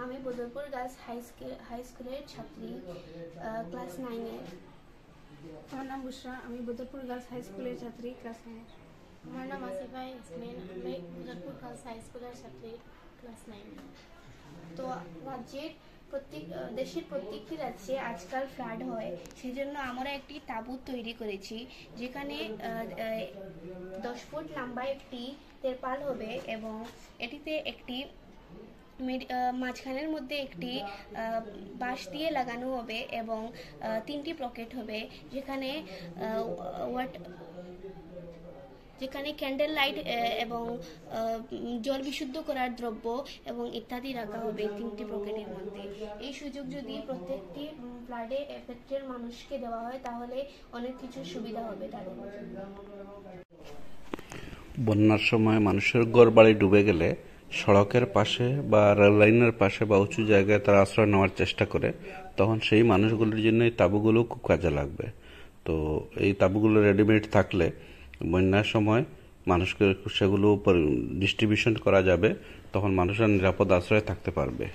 আমি Badarpur girls high স্কুলের ছাত্রী, ক্লাস 9-এর। আমার নাম বুশরা, আমি বদরপুর গার্লস হাই স্কুলের ছাত্রী, ক্লাস 9-এর। আমার নাম আসিফা ইয়াসমিন, আমি বদরপুর গার্লস হাই স্কুলের ছাত্রী, ক্লাস 9। তো দেশের প্রত্যেকটি রাজ্যে আজকাল ফ্লাড হয়, সেজন্য আমরা একটি তাঁবু তৈরি করেছি, যেখানে 10 ফুট লম্বা একটি তেরপাল হবে এবং এটিতে একটি মাঝখানের মধ্যে একটি বাঁশ দিয়ে লাগানো হবে এবং 3টি পকেট হবে, যেখানে ক্যান্ডেল লাইট এবং জল বিশুদ্ধ করার দ্রব্য এবং ইত্যাদি রাখা হবে 3টি পকেটের মধ্যে। এই সুযোগ যদি প্রত্যেকটি ফ্লাডে এফেক্টেড মানুষকে দেওয়া হয় তাহলে অনেক কিছু সুবিধা হবে তাদের। বন্যার সময় মানুষের ঘরবাড়ি ডুবে গেলে সড়কের পাশে বা রেল লাইনের পাশে বা উঁচু জায়গায় তারা আশ্রয় নেওয়ার চেষ্টা করে, তখন সেই মানুষগুলোর জন্য এই তাঁবুগুলো খুব কাজে লাগবে। তো এই তাঁবুগুলো রেডিমেড থাকলে বন্যার সময় মানুষকে সেগুলো ডিস্ট্রিবিউশন করা যাবে, তখন মানুষরা নিরাপদ আশ্রয়ে থাকতে পারবে।